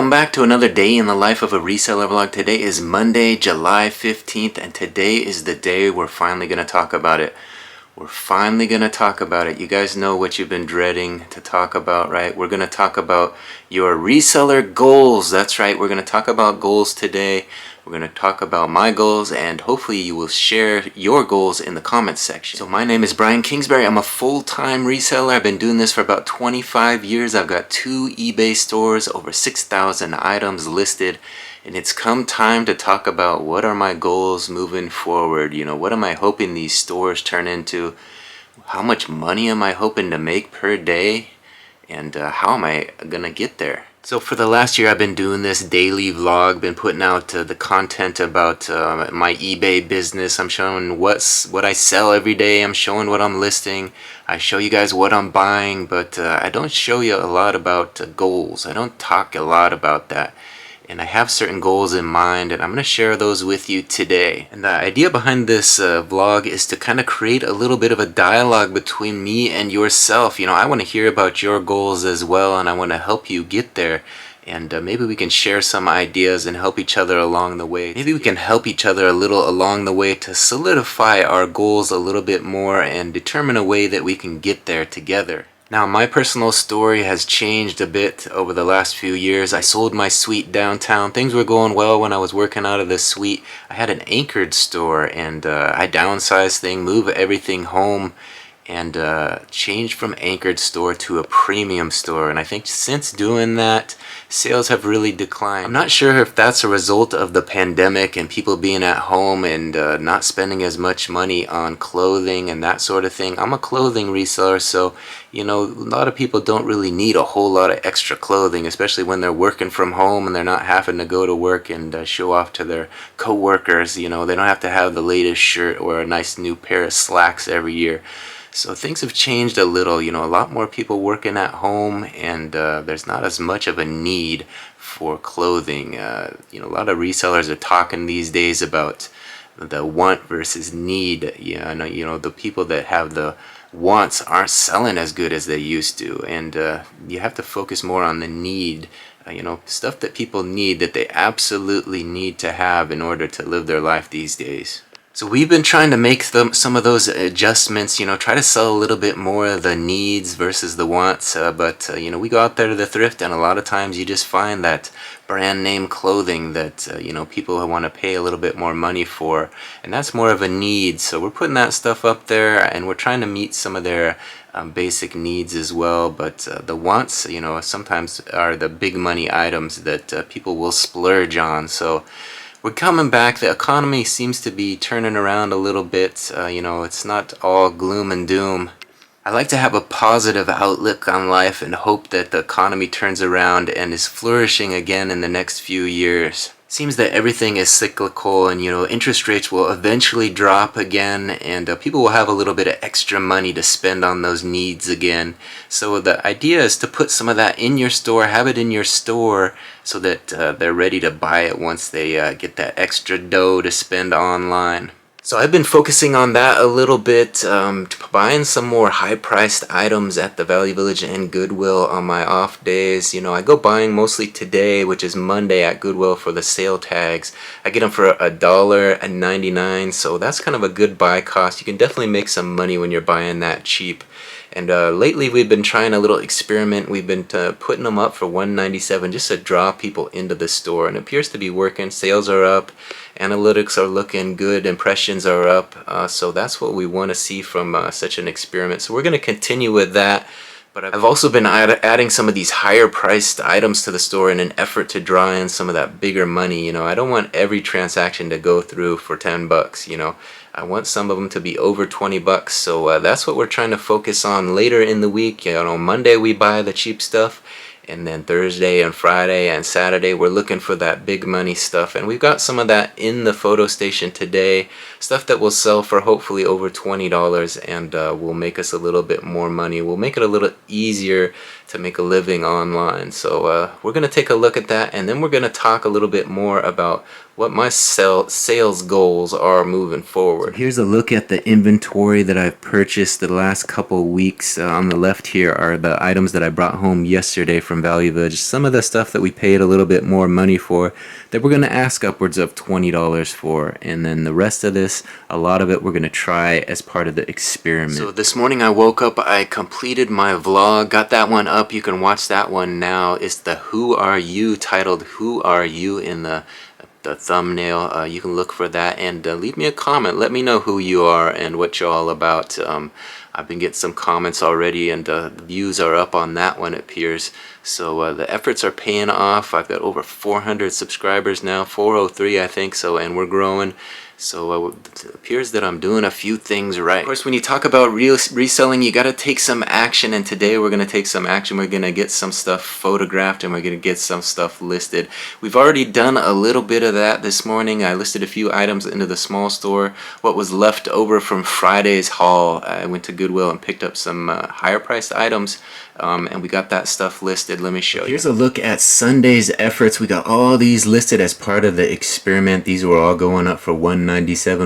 Welcome back to another day in the life of a reseller vlog. Today is Monday, July 15th, and today is the day we're finally going to talk about it. We're finally going to talk about it. You guys know what you've been dreading to talk about, right? We're going to talk about your reseller goals. That's right. We're going to talk about goals today. We're going to talk about my goals, and hopefully you will share your goals in the comments section. So my name is Brian Kingsbury. I'm a full-time reseller. I've been doing this for about 25 years. I've got 2 eBay stores, over 6,000 items listed, and it's come time to talk about what are my goals moving forward. You know, what am I hoping these stores turn into? How much money am I hoping to make per day? And how am I gonna get there? So for the last year I've been doing this daily vlog, been putting out the content about my eBay business. I'm showing what I sell every day. I'm showing what I'm listing. I show you guys what I'm buying, but I don't show you a lot about goals. I don't talk a lot about that. And I have certain goals in mind, and I'm going to share those with you today. And the idea behind this vlog is to kind of create a little bit of a dialogue between me and yourself. You know, I want to hear about your goals as well, and I want to help you get there. And maybe we can share some ideas and help each other along the way. Maybe we can help each other a little along the way to solidify our goals a little bit more and determine a way that we can get there together. Now, my personal story has changed a bit over the last few years. I sold my suite downtown. Things were going well when I was working out of the suite. I had an anchored store, and I downsized things, moved everything home, and changed from anchored store to a premium store. And I think since doing that, sales have really declined. I'm not sure if that's a result of the pandemic and people being at home and not spending as much money on clothing and that sort of thing. I'm a clothing reseller, so you know, a lot of people don't really need a whole lot of extra clothing, especially when they're working from home and they're not having to go to work and show off to their co-workers. You know, they don't have to have the latest shirt or a nice new pair of slacks every year. So things have changed a little, you know, a lot more people working at home, and there's not as much of a need for clothing. You know, a lot of resellers are talking these days about the want versus need. You know, the people that have the wants aren't selling as good as they used to, and you have to focus more on the need. You know, stuff that people need, that they absolutely need to have in order to live their life these days. So we've been trying to make some of those adjustments, you know, try to sell a little bit more of the needs versus the wants, but you know, we go out there to the thrift, and a lot of times you just find that brand name clothing that you know, people want to pay a little bit more money for, and that's more of a need. So we're putting that stuff up there, and we're trying to meet some of their basic needs as well. But the wants, you know, sometimes are the big money items that people will splurge on. So we're coming back. The economy seems to be turning around a little bit. You know, it's not all gloom and doom. I like to have a positive outlook on life and hope that the economy turns around and is flourishing again in the next few years. Seems that everything is cyclical, and you know, interest rates will eventually drop again, and people will have a little bit of extra money to spend on those needs again. So the idea is to put some of that in your store, have it in your store, so that they're ready to buy it once they get that extra dough to spend online. So I've been focusing on that a little bit, buying some more high-priced items at the Value Village and Goodwill on my off days. You know, I go buying mostly today, which is Monday, at Goodwill for the sale tags. I get them for $1.99, so that's kind of a good buy cost. You can definitely make some money when you're buying that cheap. And lately we've been trying a little experiment. We've been putting them up for $1.97 just to draw people into the store, and it appears to be working. Sales are up, analytics are looking good, impressions are up, so that's what we want to see from such an experiment. So we're going to continue with that. But I've also been adding some of these higher priced items to the store in an effort to draw in some of that bigger money. You know, I don't want every transaction to go through for 10 bucks, you know. I want some of them to be over 20 bucks. So that's what we're trying to focus on later in the week. You know, Monday we buy the cheap stuff, and then Thursday and Friday and Saturday we're looking for that big money stuff, and we've got some of that in the photo station today, stuff that will sell for hopefully over $20 and will make us a little bit more money. We'll make it a little easier to make a living online. So we're going to take a look at that, and then we're going to talk a little bit more about what my sales goals are moving forward. So here's a look at the inventory that I've purchased the last couple weeks. On the left here are the items that I brought home yesterday from Value Village. Some of the stuff that we paid a little bit more money for that we're going to ask upwards of $20 for. And then the rest of this, a lot of it we're going to try as part of the experiment. So this morning I woke up, I completed my vlog, got that one up. You can watch that one now. It's the Who Are You, titled Who Are You in the thumbnail. You can look for that and leave me a comment. Let me know who you are and what you're all about. I've been getting some comments already, and the views are up on that one, it appears. So the efforts are paying off. I've got over 400 subscribers now, 403 I think, so, and we're growing. So it appears that I'm doing a few things right. Of course, when you talk about reselling, you got to take some action, and today we're going to take some action. We're going to get some stuff photographed, and we're going to get some stuff listed. We've already done a little bit of that this morning. I listed a few items into the small store. What was left over from Friday's haul, I went to Goodwill and picked up some higher priced items, and we got that stuff listed. Let me show you. Here's a look at Sunday's efforts. We got all these listed as part of the experiment. These were all going up for $197.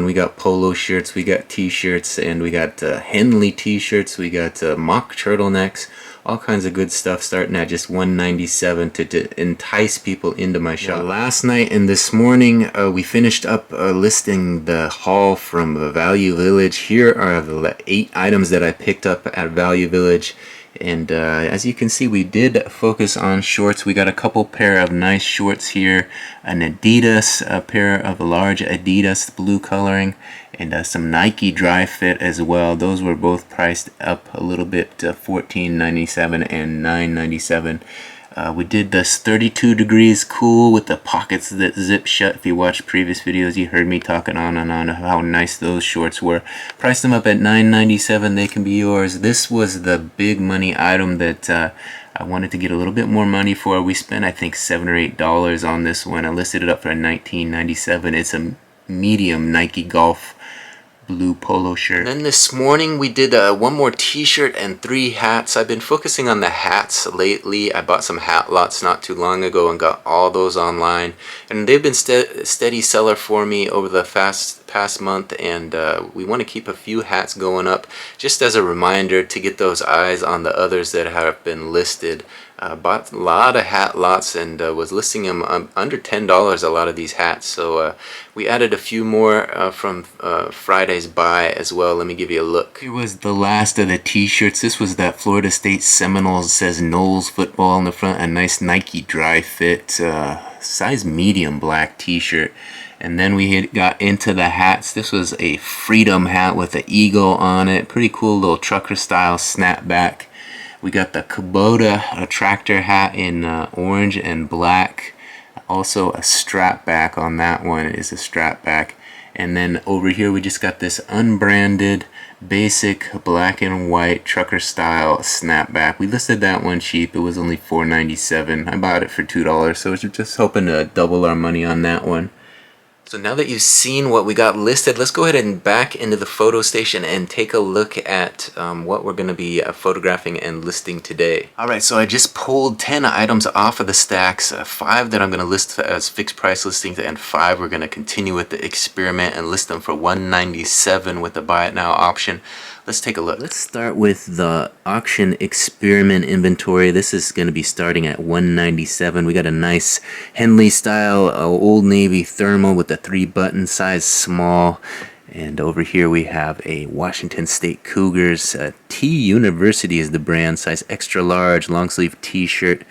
We got polo shirts, we got t-shirts, and we got Henley t-shirts, we got mock turtlenecks, all kinds of good stuff starting at just $197 to entice people into my shop. Now, last night and this morning we finished up listing the haul from Value Village. Here are the 8 items that I picked up at Value Village. And as you can see, we did focus on shorts. We got a couple pair of nice shorts here, an Adidas, a pair of large Adidas blue coloring, and some Nike Dry Fit as well. Those were both priced up a little bit, $14.97 and $9.97. We did this 32 degrees cool with the pockets that zip shut. If you watched previous videos, you heard me talking on and on how nice those shorts were. Priced them up at $9.97. They can be yours. This was the big money item that I wanted to get a little bit more money for. We spent, I think, $7 or $8 on this one. I listed it up for $19.97. It's a medium Nike Golf blue polo shirt. And then this morning we did one more t-shirt and 3 hats. I've been focusing on the hats lately. I bought some hat lots not too long ago and got all those online, and they've been steady seller for me over the past month, and we want to keep a few hats going up just as a reminder to get those eyes on the others that have been listed. Bought a lot of hat lots and was listing them under $10, a lot of these hats. So we added a few more from Friday's buy as well. Let me give you a look. Here was the last of the t-shirts. This was that Florida State Seminoles, says Knowles football on the front, a nice Nike Dry Fit size medium black t-shirt. And then we got into the hats. This was a Freedom hat with an eagle on it. Pretty cool little trucker style snapback. We got the Kubota tractor hat in orange and black. Also a strap back on that one. It is a strap back. And then over here we just got this unbranded basic black and white trucker style snapback. We listed that one cheap. It was only $4.97. I bought it for $2, so we're just hoping to double our money on that one. So now that you've seen what we got listed, let's go ahead and back into the photo station and take a look at what we're going to be photographing and listing today. Alright, so I just pulled 10 items off of the stacks, 5 that I'm going to list as fixed price listings, and 5 we're going to continue with the experiment and list them for $197 with the buy it now option. Let's take a look. Let's start with the auction experiment inventory. This is going to be starting at $197. We got a nice Henley style Old Navy thermal with the 3-button size small. And over here we have a Washington State Cougars. T University is the brand, size extra large, long sleeve t-shirt.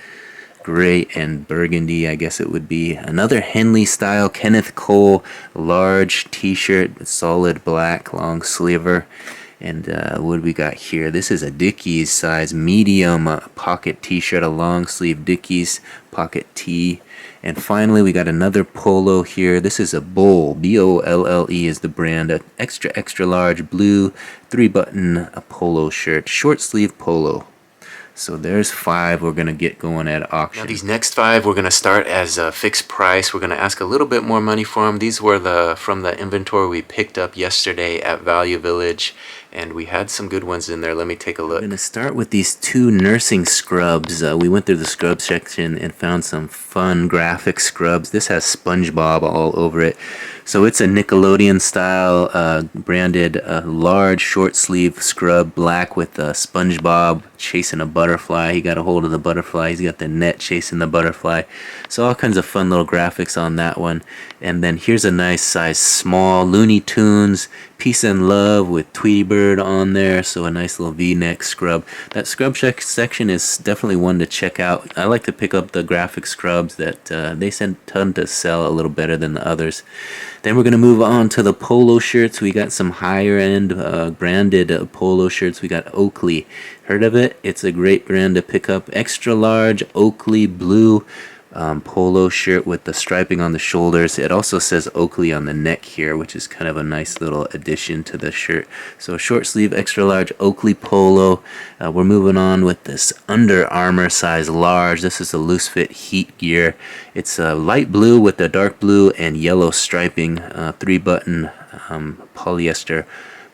Gray and burgundy, I guess it would be. Another Henley style Kenneth Cole large t-shirt, solid black, long sleever. And what do we got here? This is a Dickies size medium pocket t-shirt, a long sleeve Dickies pocket tee. And finally we got another polo here. This is a Bolle, B-O-L-L-E is the brand, an extra large blue 3-button polo shirt, short sleeve polo. So there's 5 we're going to get going at auction. Now these next 5 we're going to start as a fixed price. We're going to ask a little bit more money for them. These were from the inventory we picked up yesterday at Value Village. and we had some good ones in there. Let me take a look. I'm going to start with these two nursing scrubs. We went through the scrub section and found some fun graphic scrubs. This has SpongeBob all over it. So it's a Nickelodeon style branded large short sleeve scrub, black with SpongeBob chasing a butterfly. He got a hold of the butterfly. He's got the net chasing the butterfly. So all kinds of fun little graphics on that one. And then here's a nice size small Looney Tunes Peace and Love with Tweety Bird on there. So a nice little V-neck scrub. That scrub section is definitely one to check out. I like to pick up the graphic scrubs that they tend to sell a little better than the others. Then we're going to move on to the polo shirts. We got some higher end branded polo shirts. We got Oakley. Heard of it? It's a great brand to pick up. Extra large Oakley blue polo shirt with the striping on the shoulders. It also says Oakley on the neck here, which is kind of a nice little addition to the shirt. So short sleeve extra large Oakley polo. We're moving on with this Under Armour size large. This is a loose fit heat gear. It's light blue with the dark blue and yellow striping, 3-button polyester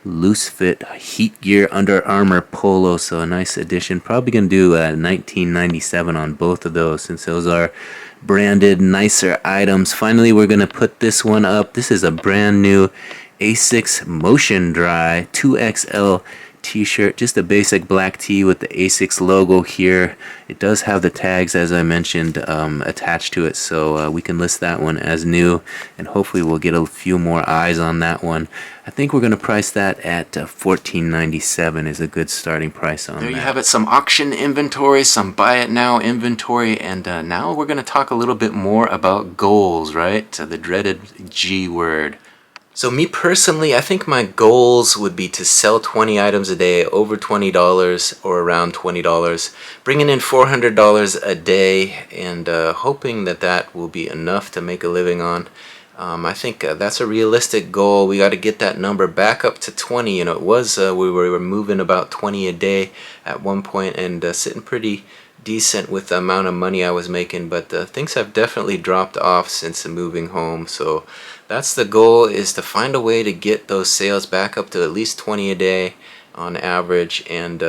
loose fit heat gear Under Armour polo. So a nice addition. Probably gonna do $19.97 on both of those, since those are branded nicer items. Finally, we're gonna put this one up. This is a brand new Asics Motion Dry 2XL t-shirt, just a basic black tee with the Asics logo here. It does have the tags, as I mentioned, attached to it, so we can list that one as new, and hopefully we'll get a few more eyes on that one. I think we're going to price that at $14.97 is a good starting price on that. There you have it, some auction inventory, some buy it now inventory, and now we're going to talk a little bit more about goals, right? The dreaded G word. So me personally, I think my goals would be to sell 20 items a day over $20 or around $20, bringing in $400 a day, and hoping that that will be enough to make a living on. I think that's a realistic goal. We got to get that number back up to 20. You know, it was we were moving about 20 a day at one point, and sitting pretty decent with the amount of money I was making, but things have definitely dropped off since moving home. So that's the goal, is to find a way to get those sales back up to at least 20 a day on average, and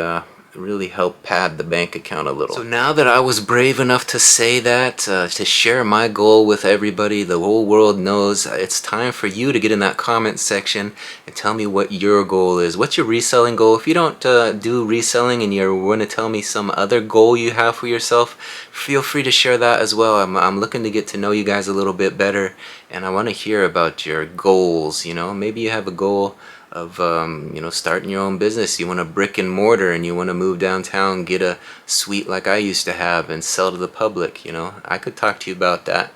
really help pad the bank account a little. So now that I was brave enough to say that, to share my goal with everybody, the whole world knows, it's time for you to get in that comment section and tell me what your goal is. What's your reselling goal? If you don't do reselling and you want to tell me some other goal you have for yourself, feel free to share that as well. I'm looking to get to know you guys a little bit better, and I want to hear about your goals. You know, maybe you have a goal of you know, starting your own business. You want a brick and mortar and you want to move downtown, get a suite like I used to have and sell to the public. You know, I could talk to you about that.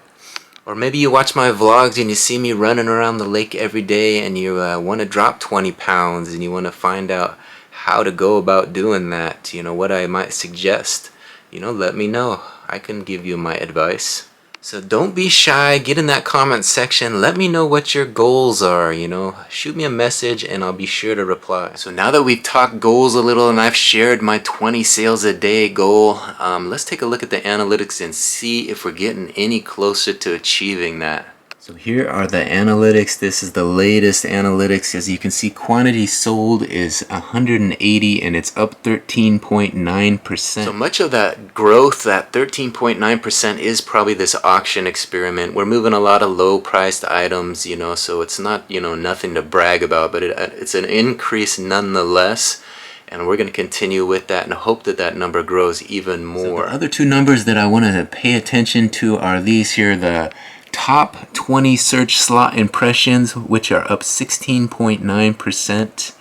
Or maybe you watch my vlogs and you see me running around the lake every day, and you want to drop 20 pounds and you want to find out how to go about doing that. You know, what I might suggest. You know, let me know. I can give you my advice. So don't be shy, get in that comment section, let me know what your goals are, you know, shoot me a message and I'll be sure to reply. So now that we've talked goals a little and I've shared my 20 sales a day goal, let's take a look at the analytics and see if we're getting any closer to achieving that. So here are the analytics. This is the latest analytics. As you can see, quantity sold is 180 and it's up 13.9%. So much of that growth, that 13.9%, is probably this auction experiment. We're moving a lot of low priced items, you know, so it's not, you know, nothing to brag about, but it's an increase nonetheless. And we're going to continue with that and hope that that number grows even more. So the other two numbers that I want to pay attention to are these here, the top 20 search slot impressions, which are up 16.9%,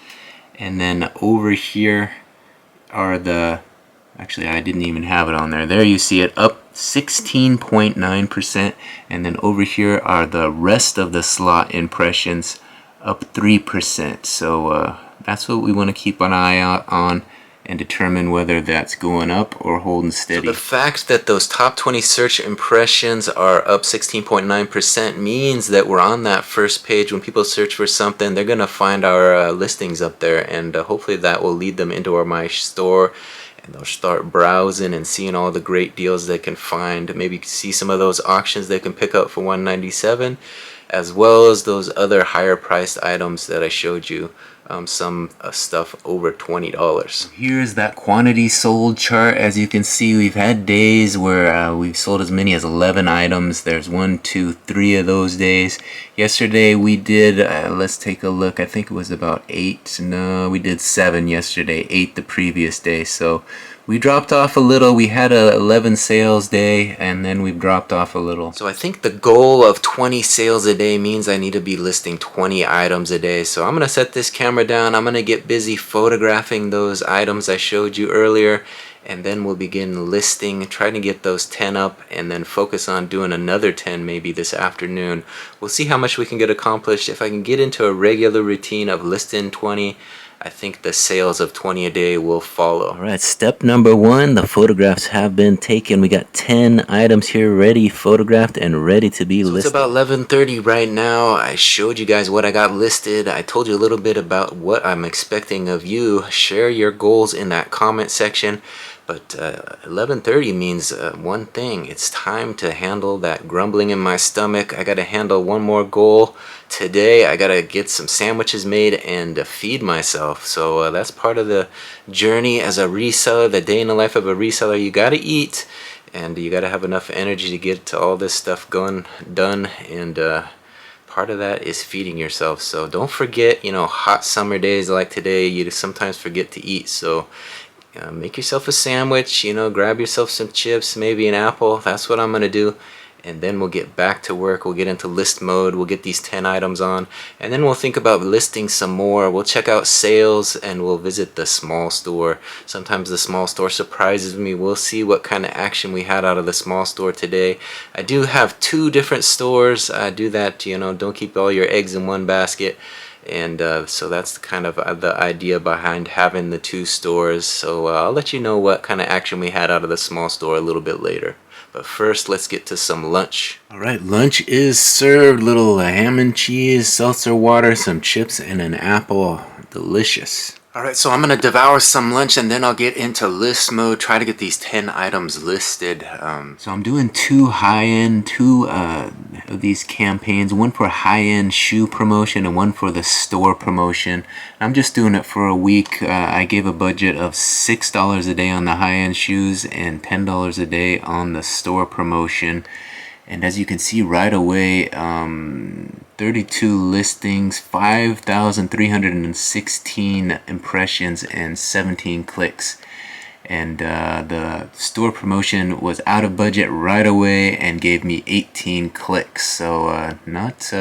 and then over here are the, actually I didn't even have it on there, there you see it, up 16.9%, and then over here are the rest of the slot impressions, up 3%. So that's what we want to keep an eye out on and determine whether that's going up or holding steady. So the fact that those top 20 search impressions are up 16.9% means that we're on that first page. When people search for something, they're gonna find our listings up there, and hopefully that will lead them into my store, and they'll start browsing and seeing all the great deals they can find. Maybe see some of those auctions they can pick up for $197, as well as those other higher priced items that I showed you some stuff over $20. Here's that quantity sold chart. As you can see, we've had days where we've sold as many as 11 items. There's 1, 2, 3 of those days. Yesterday we did, let's take a look, I think it was about 8. No, we did 7 yesterday, 8 the previous day. So we dropped off a little. We had a 11 sales day, and then we've dropped off a little. So I think the goal of 20 sales a day means I need to be listing 20 items a day. So I'm going to set this camera down. I'm going to get busy photographing those items I showed you earlier, and then we'll begin listing, trying to get those 10 up, and then focus on doing another 10 maybe this afternoon. We'll see how much we can get accomplished. If I can get into a regular routine of listing 20, I think the sales of 20 a day will follow. Alright, step number 1, the photographs have been taken. We got 10 items here ready, photographed and ready to be listed. It's about 11:30 right now. I showed you guys what I got listed. I told you a little bit about what I'm expecting of you. Share your goals in that comment section. But 11:30 means one thing. It's time to handle that grumbling in my stomach. I got to handle one more goal today. I got to get some sandwiches made and feed myself. So that's part of the journey as a reseller, the day in the life of a reseller. You got to eat, and you got to have enough energy to get all this stuff done. And part of that is feeding yourself. So don't forget, you know, hot summer days like today, you sometimes forget to eat. So make yourself a sandwich, you know, grab yourself some chips, maybe an apple. That's what I'm going to do. And then we'll get back to work. We'll get into list mode. We'll get these 10 items on. And then we'll think about listing some more. We'll check out sales, and we'll visit the small store. Sometimes the small store surprises me. We'll see what kind of action we had out of the small store today. I do have 2 different stores. I do that, you know, don't keep all your eggs in one basket. And so that's kind of the idea behind having the 2 stores. So I'll let you know what kind of action we had out of the small store a little bit later. But first, let's get to some lunch. Alright, lunch is served. Little ham and cheese, seltzer water, some chips, and an apple. Delicious. Alright, so I'm going to devour some lunch, and then I'll get into list mode, try to get these 10 items listed. So I'm doing 2 high-end, 2 of these campaigns, one for high-end shoe promotion and one for the store promotion. I'm just doing it for a week. I gave a budget of $6 a day on the high-end shoes and $10 a day on the store promotion. And as you can see right away, 32 listings, 5,316 impressions, and 17 clicks. And the store promotion was out of budget right away and gave me 18 clicks. So not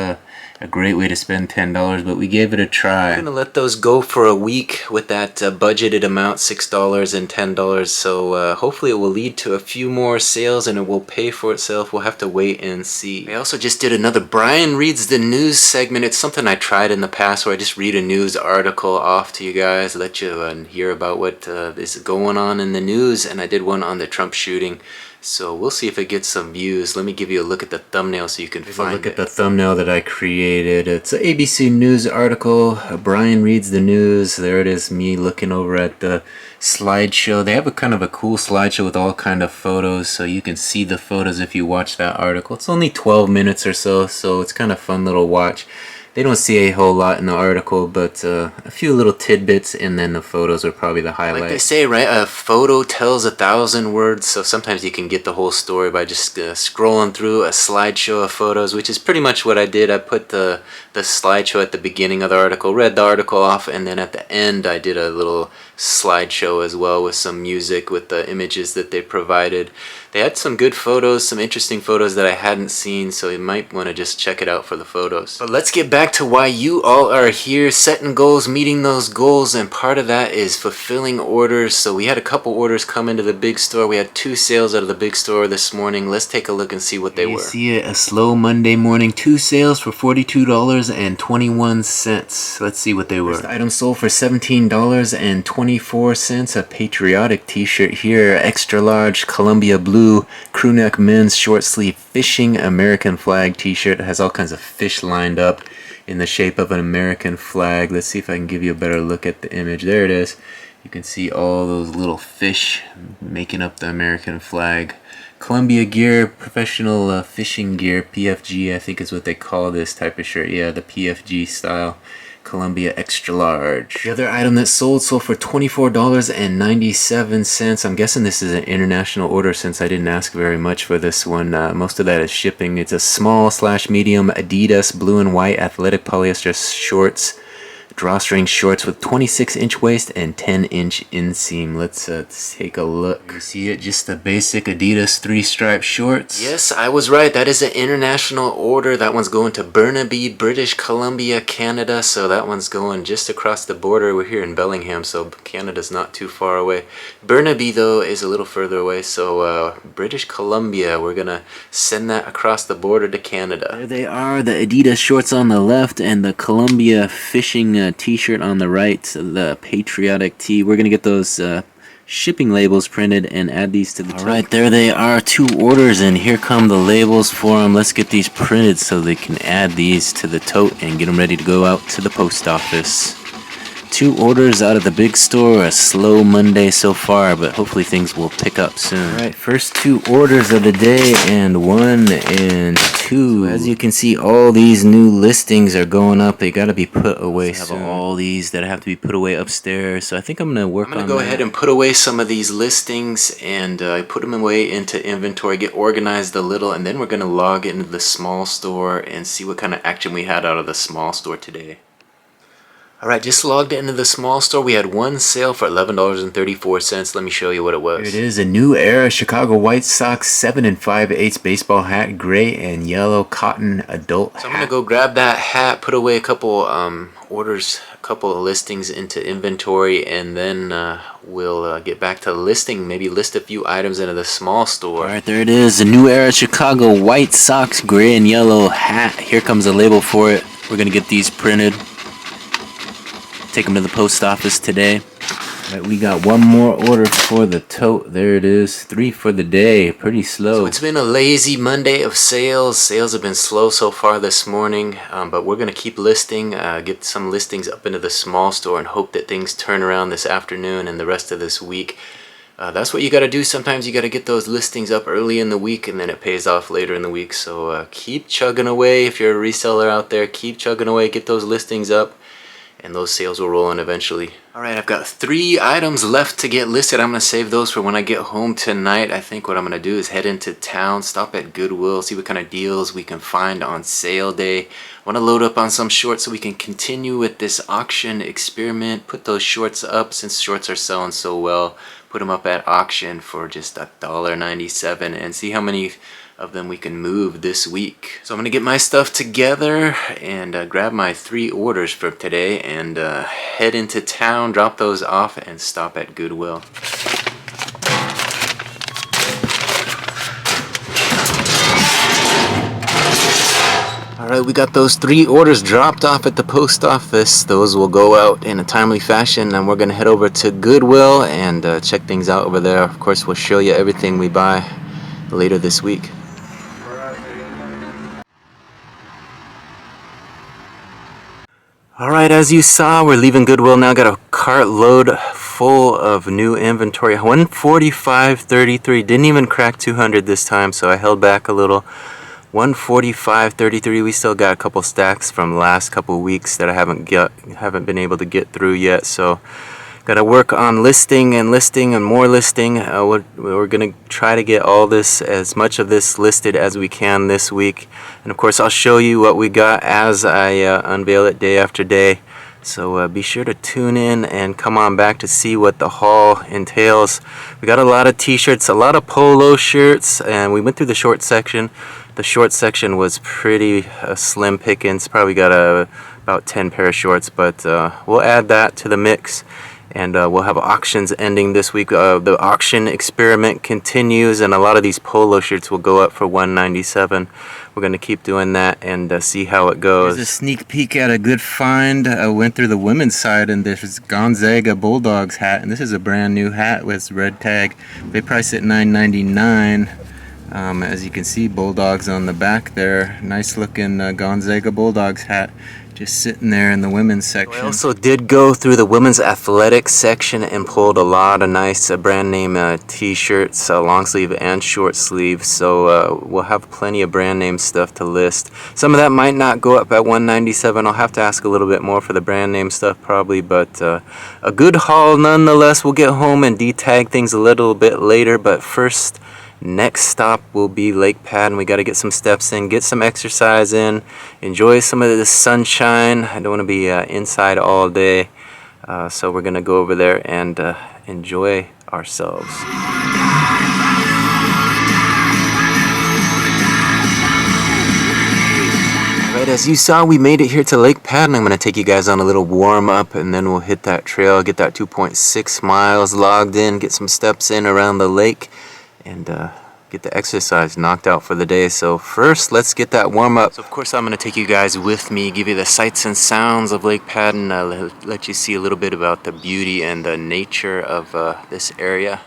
a great way to spend $10, but we gave it a try. I'm gonna let those go for a week with that budgeted amount, $6 and $10. So hopefully it will lead to a few more sales and it will pay for itself. We'll have to wait and see. I also just did another Brian Reads the News segment. It's something I tried in the past where I just read a news article off to you guys, let you hear about what is going on in the news. And I did one on the Trump shooting. So we'll see if it gets some views. Let me give you a look at the thumbnail so you can find it. Look at the thumbnail that I created. It's an ABC News article. Brian Reads the News. There it is, me looking over at the slideshow. They have a kind of a cool slideshow with all kind of photos, so you can see the photos if you watch that article. It's only 12 minutes or so, so it's kind of fun little watch. They don't see a whole lot in the article, but a few little tidbits, and then the photos are probably the highlight. Like they say, right, a photo tells 1,000 words, so sometimes you can get the whole story by just scrolling through a slideshow of photos, which is pretty much what I did. I put the slideshow at the beginning of the article, read the article off, and then at the end I did a little slideshow as well with some music with the images that they provided. They had some good photos, some interesting photos that I hadn't seen, so you might want to just check it out for the photos. But let's get back to why you all are here, setting goals, meeting those goals, and part of that is fulfilling orders. So we had a couple orders come into the big store. We had 2 sales out of the big store this morning. Let's take a look and see what they were. You see it, a slow Monday morning, 2 sales for $42.21. Let's see what they were. First item sold for $17.24. A patriotic t-shirt here, extra large Columbia blue crew neck men's short sleeve fishing American flag t-shirt. It has all kinds of fish lined up in the shape of an American flag. Let's see if I can give you a better look at the image. There it is. You can see all those little fish making up the American flag. Columbia gear, professional fishing gear, PFG I think is what they call this type of shirt. Yeah, the PFG style. Columbia extra large. The other item that sold for $24.97. I'm guessing this is an international order since I didn't ask very much for this one. Most of that is shipping. It's a small/medium Adidas blue and white athletic polyester shorts. Drawstring shorts with 26-inch waist and 10-inch inseam. Let's take a look. You see it, just the basic Adidas 3-stripe shorts. Yes, I was right. That is an international order. That one's going to Burnaby, British Columbia, Canada. So that one's going just across the border. We're here in Bellingham, so Canada's not too far away. Burnaby, though, is a little further away. So British Columbia, we're going to send that across the border to Canada. There they are, the Adidas shorts on the left and the Columbia fishing t-shirt on the right, the patriotic tee. We're gonna get those shipping labels printed and add these to the tote. Alright, there they are, 2 orders, and here come the labels for them. Let's get these printed so they can add these to the tote and get them ready to go out to the post office. 2 orders out of the big store. A slow Monday so far, but hopefully things will pick up soon. Alright, first 2 orders of the day, and 1 and 2. So as you can see, all these new listings are going up. They gotta be put away soon. I have all these that have to be put away upstairs, so I think I'm gonna work on that. I'm gonna go ahead and put away some of these listings and put them away into inventory, get organized a little, and then we're gonna log into the small store and see what kind of action we had out of the small store today. Alright, just logged into the small store. We had one sale for $11.34. Let me show you what it was. Here it is, a New Era Chicago White Sox 7 5/8 baseball hat, gray and yellow cotton adult hat. So I'm going to go grab that hat, put away a couple orders, a couple of listings into inventory, and then we'll get back to listing, maybe list a few items into the small store. Alright, there it is, a New Era Chicago White Sox gray and yellow hat. Here comes a label for it. We're going to get these printed. Take them to the post office today. Right, we got one more order for the tote. There it is, 3 for the day. Pretty slow. So it's been a lazy Monday of sales. Sales have been slow so far this morning, but we're gonna keep listing, get some listings up into the small store, and hope that things turn around this afternoon and the rest of this week. That's what you got to do. Sometimes you got to get those listings up early in the week, and then it pays off later in the week. So keep chugging away. If you're a reseller out there, keep chugging away. Get those listings up, and those sales will roll in eventually. Alright, I've got 3 items left to get listed. I'm going to save those for when I get home tonight. I think what I'm going to do is head into town, stop at Goodwill, see what kind of deals we can find on sale day. I want to load up on some shorts so we can continue with this auction experiment. Put those shorts up, since shorts are selling so well. Put them up at auction for just $1.97 and see how many of them we can move this week. So I'm gonna get my stuff together and grab my 3 orders for today and head into town, drop those off, and stop at Goodwill. Alright, we got those 3 orders dropped off at the post office. Those will go out in a timely fashion, and we're gonna head over to Goodwill and check things out over there. Of course, we'll show you everything we buy later this week. Alright, as you saw, we're leaving Goodwill now. Got a cart load full of new inventory. 145.33. Didn't even crack 200 this time, so I held back a little. 145.33. We still got a couple stacks from last couple weeks that I haven't been able to get through yet. So gotta work on listing and more listing. We're gonna try to get all this, as much of this listed as we can this week. And of course, I'll show you what we got as I unveil it day after day. So be sure to tune in and come on back to see what the haul entails. We got a lot of t-shirts, a lot of polo shirts, and we went through the short section. The short section was pretty slim pickings. Probably got about 10 pair of shorts, but we'll add that to the mix. And we'll have auctions ending this week. The auction experiment continues, and a lot of these polo shirts will go up for $197. We're going to keep doing that and see how it goes. Here's a sneak peek at a good find. I went through the women's side, and there's Gonzaga Bulldogs hat, and this is a brand new hat with red tag. They price it $9.99. As you can see, Bulldogs on the back there. Nice looking Gonzaga Bulldogs hat. Just sitting there in the women's section. I also did go through the women's athletics section and pulled a lot of nice brand name t-shirts, long sleeve and short sleeve. So we'll have plenty of brand name stuff to list. Some of that might not go up at $197. I'll have to ask a little bit more for the brand name stuff probably, but a good haul nonetheless. We'll get home and detag things a little bit later, but first, next stop will be Lake Padden. We got to get some steps in, get some exercise in, enjoy some of the sunshine. I don't want to be inside all day, so we're going to go over there and enjoy ourselves. Alright, as you saw, we made it here to Lake Padden. I'm going to take you guys on a little warm up and then we'll hit that trail, get that 2.6 miles logged in, get some steps in around the lake, and get the exercise knocked out for the day. So first, let's get that warm up. So of course I'm going to take you guys with me, give you the sights and sounds of Lake Padden, let you see a little bit about the beauty and the nature of this area.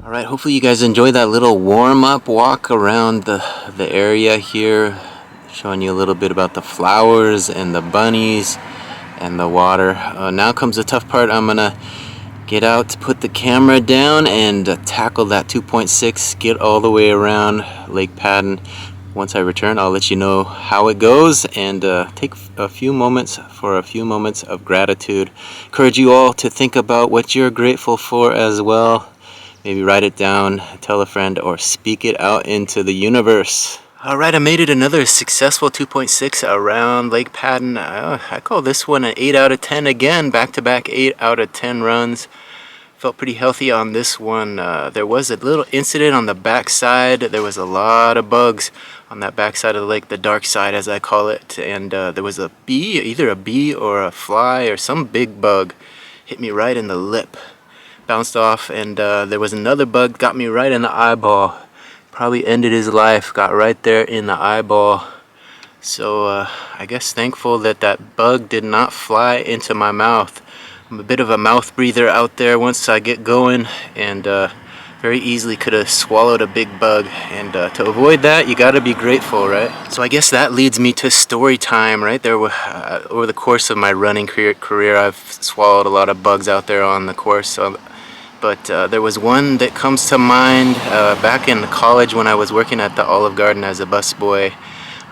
Alright, hopefully you guys enjoy that little warm-up walk around the area here, showing you a little bit about the flowers and the bunnies and the water. Now comes the tough part. I'm gonna get out to put the camera down and tackle that 2.6, get all the way around Lake Padden. Once I return, I'll let you know how it goes and take a few moments for a few moments of gratitude. Encourage you all to think about what you're grateful for as well. Maybe write it down, tell a friend, or speak it out into the universe. Alright, I made it another successful 2.6 around Lake Padden. I call this one an 8 out of 10 again, back-to-back 8 out of 10 runs. Felt pretty healthy on this one. There was a little incident on the backside. There was a lot of bugs on that backside of the lake, the dark side as I call it. And there was a bee, either a bee or a fly or some big bug hit me right in the lip. Bounced off, and there was another bug, got me right in the eyeball. Probably ended his life, got right there in the eyeball. So I guess thankful that that bug did not fly into my mouth. I'm a bit of a mouth breather out there once I get going, and very easily could have swallowed a big bug. And to avoid that, you gotta be grateful, right? So I guess that leads me to story time, right? There over the course of my running career, I've swallowed a lot of bugs out there on the course. But there was one that comes to mind back in college when I was working at the Olive Garden as a busboy.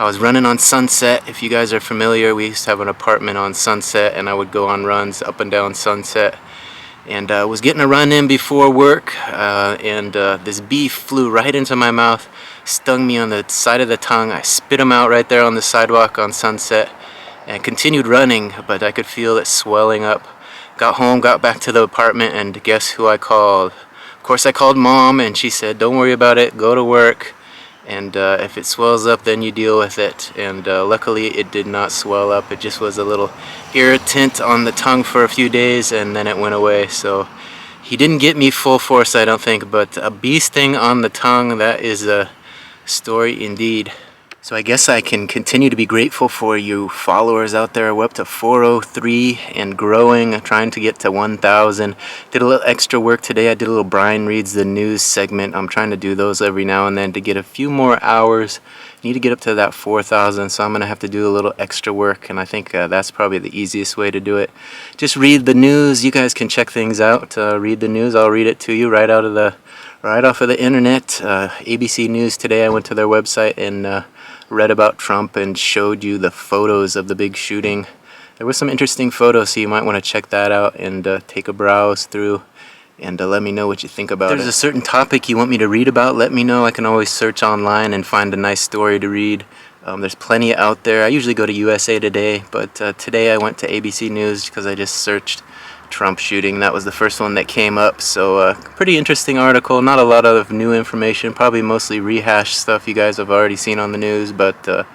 I was running on Sunset. If you guys are familiar, we used to have an apartment on Sunset, and I would go on runs up and down Sunset. And I was getting a run in before work, and this bee flew right into my mouth, stung me on the side of the tongue. I spit him out right there on the sidewalk on Sunset, and continued running, but I could feel it swelling up. Got home, got back to the apartment, and guess who I called? Of course, I called Mom, and she said, don't worry about it, go to work, and if it swells up, then you deal with it. And luckily, it did not swell up. It just was a little irritant on the tongue for a few days, and then it went away. So he didn't get me full force, I don't think, but a bee sting on the tongue, that is a story indeed. So I guess I can continue to be grateful for you followers out there. We're up to 403 and growing, trying to get to 1,000. Did a little extra work today. I did a little Brian Reads the News segment. I'm trying to do those every now and then to get a few more hours. Need to get up to that 4,000, so I'm going to have to do a little extra work, and I think that's probably the easiest way to do it. Just read the news. You guys can check things out. Read the news. I'll read it to you right off of the internet. ABC News today, I went to their website and read about Trump and showed you the photos of the big shooting. There were some interesting photos, so you might want to check that out and take a browse through and let me know what you think about it. If there's a certain topic you want me to read about, let me know. I can always search online and find a nice story to read. There's plenty out there. I usually go to USA Today, but today I went to ABC News because I just searched Trump shooting. That was the first one that came up, so pretty interesting article. Not a lot of new information, probably mostly rehashed stuff you guys have already seen on the news, but a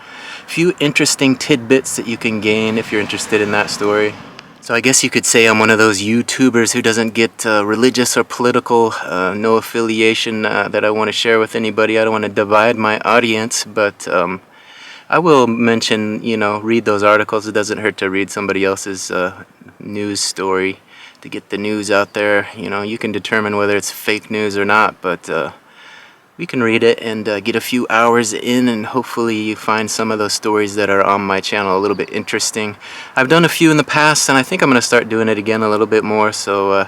few interesting tidbits that you can gain if you're interested in that story. So I guess you could say I'm one of those YouTubers who doesn't get religious or political, no affiliation that I want to share with anybody. I don't want to divide my audience, but I will mention, read those articles. It doesn't hurt to read somebody else's news story to get the news out there. You can determine whether it's fake news or not, but we can read it and get a few hours in, and hopefully you find some of those stories that are on my channel a little bit interesting. I've done a few in the past, and I think I'm going to start doing it again a little bit more, so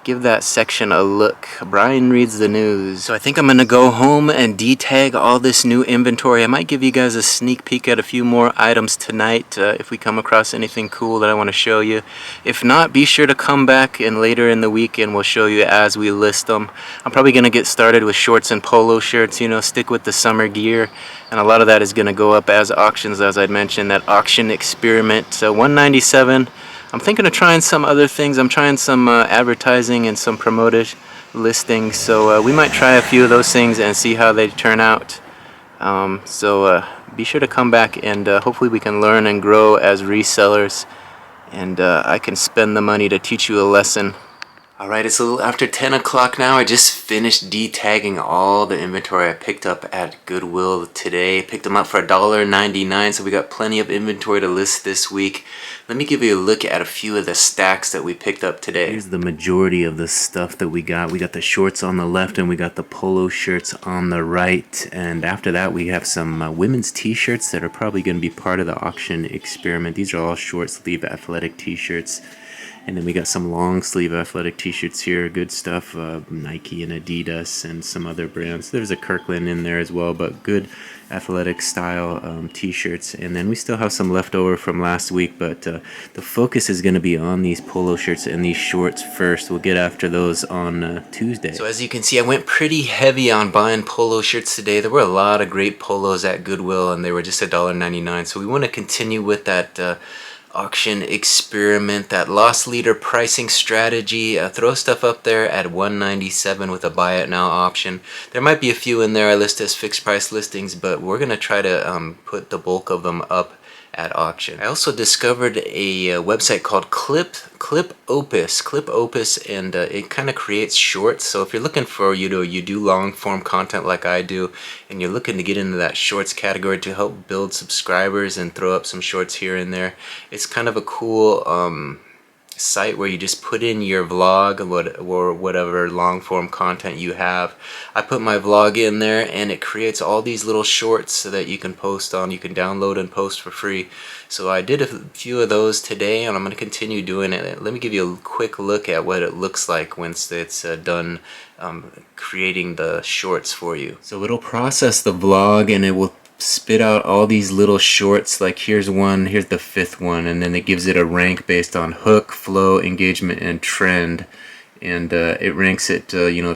give that section a look. Brian Reads the News. So I think I'm going to go home and detag all this new inventory. I might give you guys a sneak peek at a few more items tonight if we come across anything cool that I want to show you. If not, be sure to come back and later in the week and we'll show you as we list them. I'm probably going to get started with shorts and polo shirts, stick with the summer gear. And a lot of that is going to go up as auctions, as I'd mentioned, that auction experiment. So $197. I'm thinking of trying some other things. I'm trying some advertising and some promoted listings, so we might try a few of those things and see how they turn out. So be sure to come back and hopefully we can learn and grow as resellers, and I can spend the money to teach you a lesson. Alright, it's a little after 10 o'clock now. I just finished detagging all the inventory I picked up at Goodwill today. Picked them up for $1.99, so we got plenty of inventory to list this week. Let me give you a look at a few of the stacks that we picked up today. Here's the majority of the stuff that we got. We got the shorts on the left and we got the polo shirts on the right. And after that we have some women's t-shirts that are probably going to be part of the auction experiment. These are all short sleeve athletic t-shirts. And then we got some long sleeve athletic t-shirts here, good stuff, Nike and Adidas and some other brands. There's a Kirkland in there as well, but good athletic style t-shirts. And then we still have some leftover from last week, but the focus is going to be on these polo shirts and these shorts first. We'll get after those on Tuesday. So as you can see, I went pretty heavy on buying polo shirts today. There were a lot of great polos at Goodwill, and they were just $1.99. So we want to continue with that auction experiment, that loss leader pricing strategy. Throw stuff up there at $197 with a buy it now option. There might be a few in there I list as fixed price listings, but we're gonna try to put the bulk of them up at auction. I also discovered a website called Clip Opus, and it kind of creates shorts. So if you're looking for, you do long form content like I do, and you're looking to get into that shorts category to help build subscribers and throw up some shorts here and there, it's kind of a cool site where you just put in your vlog or whatever long form content you have. I put my vlog in there and it creates all these little shorts so that you can post on, you can download and post for free. So I did a few of those today and I'm going to continue doing it. Let me give you a quick look at what it looks like once it's done creating the shorts for you. So it'll process the vlog and it will spit out all these little shorts. Like here's one, here's the fifth one, and then it gives it a rank based on hook, flow, engagement, and trend, and it ranks it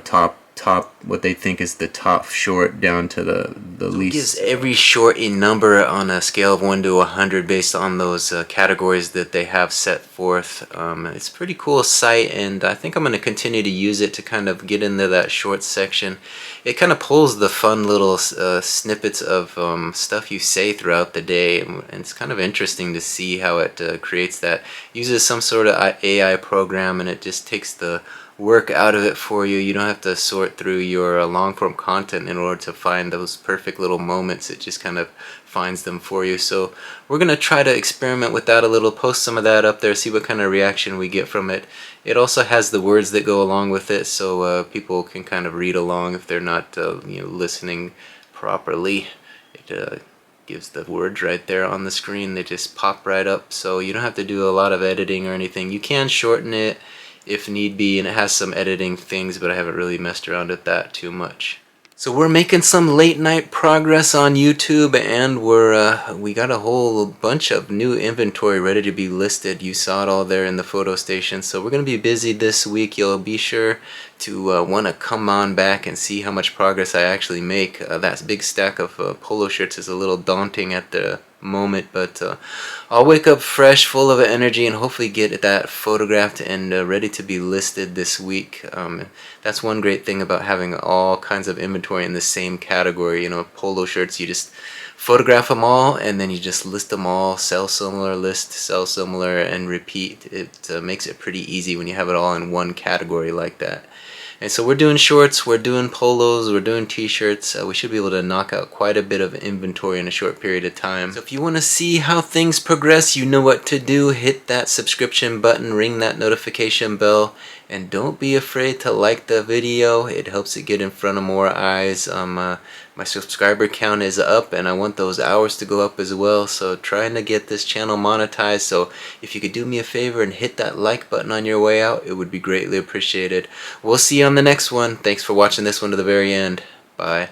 top top, what they think is the top short down to the least. It gives every short a number on a scale of 1 to 100 based on those categories that they have set forth. It's a pretty cool site, and I think I'm going to continue to use it to kind of get into that short section. It kind of pulls the fun little snippets of stuff you say throughout the day, and it's kind of interesting to see how it creates that. Uses some sort of AI program, and it just takes the work out of it for you. You don't have to sort through your long form content in order to find those perfect little moments. It just kind of finds them for you. So we're gonna try to experiment with that a little, post some of that up there, see what kind of reaction we get from it. It also has the words that go along with it, so people can kind of read along if they're not listening properly. It gives the words right there on the screen. They just pop right up, so you don't have to do a lot of editing or anything. You can shorten it if need be, and it has some editing things, but I haven't really messed around with that too much. So we're making some late night progress on YouTube, and we got a whole bunch of new inventory ready to be listed. You saw it all there in the photo station. So we're going to be busy this week. You'll be sure to want to come on back and see how much progress I actually make. That big stack of polo shirts is a little daunting at the moment, but I'll wake up fresh, full of energy, and hopefully get that photographed and ready to be listed this week. That's one great thing about having all kinds of inventory in the same category. Polo shirts, you just photograph them all and then you just list them all, sell similar, list, sell similar, and repeat. It makes it pretty easy when you have it all in one category like that. And so we're doing shorts, we're doing polos, we're doing t-shirts. We should be able to knock out quite a bit of inventory in a short period of time. So if you want to see how things progress, you know what to do. Hit that subscription button, ring that notification bell, and don't be afraid to like the video. It helps it get in front of more eyes. My subscriber count is up, and I want those hours to go up as well, so trying to get this channel monetized. So if you could do me a favor and hit that like button on your way out, it would be greatly appreciated. We'll see you on the next one. Thanks for watching this one to the very end. Bye.